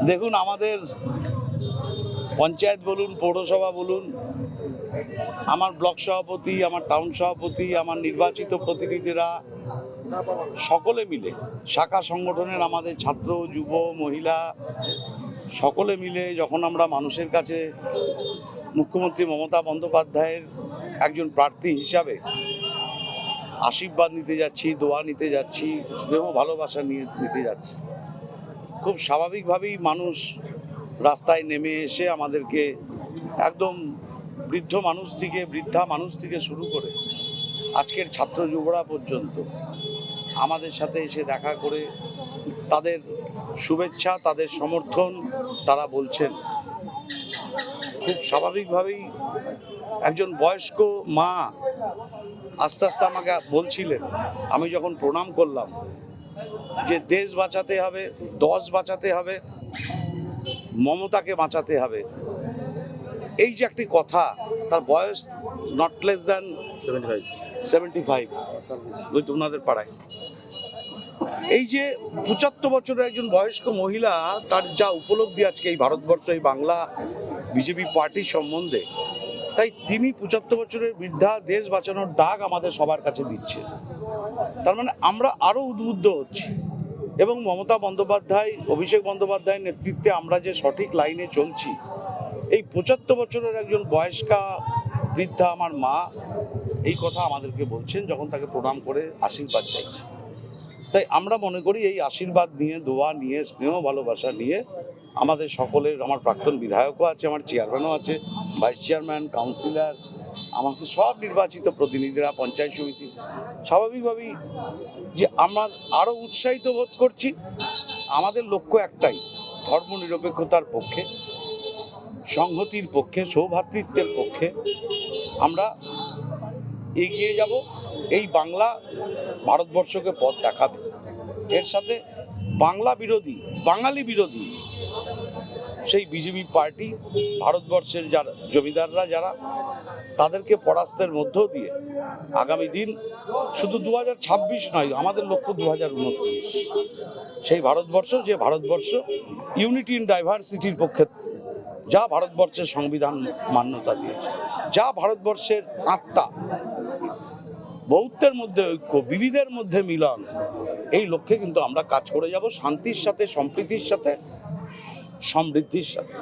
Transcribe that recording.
দেখুন, আমাদের পঞ্চায়েত বলুন, পৌরসভা বলুন, আমার ব্লক সভাপতি, আমার টাউন সভাপতি, আমার নির্বাচিত প্রতিনিধিরা সকলে মিলে, শাখা সংগঠনের আমাদের ছাত্র, যুব, মহিলা সকলে মিলে যখন আমরা মানুষের কাছে মুখ্যমন্ত্রী মমতা বন্দ্যোপাধ্যায়ের একজন প্রার্থী হিসাবে আশীর্বাদ নিতে যাচ্ছি, দোয়া নিতে যাচ্ছি, স্নেহ ভালোবাসা নিতে যাচ্ছি, খুব স্বাভাবিকভাবেই মানুষ রাস্তায় নেমে এসে আমাদেরকে একদম বৃদ্ধা মানুষ থেকে শুরু করে আজকের ছাত্র যুবরা পর্যন্ত আমাদের সাথে এসে দেখা করে তাদের শুভেচ্ছা, তাদের সমর্থন তারা বলছেন। খুব স্বাভাবিকভাবেই একজন বয়স্ক মা আস্তে আস্তে আমাকে বলছিলেন, আমি যখন প্রণাম করলাম, যে দেশ বাঁচাতে হবে, দশ বাঁচাতে হবে, মমতাকে বাঁচাতে হবে। এই যে একটি কথা, তার বয়স নট লেস দ্যান 75 ওনাদের পাড়ায়। এই যে 75 বছরের একজন বয়স্ক মহিলা, তার যা উপলব্ধি আজকে এই ভারতবর্ষ, এই বাংলা বিজেপি পার্টির সম্বন্ধে, তাই তিনি 75 বছরের বৃদ্ধা দেশ বাঁচানোর ডাক আমাদের সবার কাছে দিচ্ছে। তার মানে আমরা আরও উদ্বুদ্ধ হচ্ছি এবং মমতা বন্দ্যোপাধ্যায়, অভিষেক বন্দ্যোপাধ্যায়ের নেতৃত্বে আমরা যে সঠিক লাইনে চলছি। এই 75 বছরের একজন বয়স্কা বৃদ্ধা আমার মা এই কথা আমাদেরকে বলছেন যখন তাকে প্রণাম করে আশীর্বাদ চাইছে। তাই আমরা মনে করি এই আশীর্বাদ নিয়ে, দোয়া নিয়ে, স্নেহ ভালোবাসা নিয়ে আমাদের সকলের, আমার প্রাক্তন বিধায়কও আছে, আমার চেয়ারম্যানও আছে, ভাইস চেয়ারম্যান, কাউন্সিলর, আমাদের সব নির্বাচিত প্রতিনিধিরা, পঞ্চায়েত সমিতি, স্বাভাবিকভাবেই যে আমরা আরও উৎসাহিত বোধ করছি। আমাদের লক্ষ্য একটাই, ধর্মনিরপেক্ষতার পক্ষে, সংহতির পক্ষে, সৌভ্রাতৃত্বের পক্ষে আমরা এগিয়ে যাব। এই বাংলা ভারতবর্ষকে পথ দেখাবে। এর সাথে বাংলা বিরোধী, বাঙালি বিরোধী সেই বিজেপি পার্টি, ভারতবর্ষের যারা জমিদাররা, যারা তাদেরকে পরাস্তের মধ্য দিয়ে আগামী দিন শুধু 2026 নয়, আমাদের লক্ষ্য 2029, সেই ভারতবর্ষ, যে ভারতবর্ষ ইউনিটি ইন ডাইভার্সিটির পক্ষে, যা ভারতবর্ষের সংবিধান মান্যতা দিয়েছে, যা ভারতবর্ষের আত্মা, বহুত্বের মধ্যে ঐক্য, বিবিধের মধ্যে মিলন, এই লক্ষ্যে কিন্তু আমরা কাজ করে যাব, শান্তির সাথে, সম্প্রীতির সাথে, সমৃদ্ধির সাথে।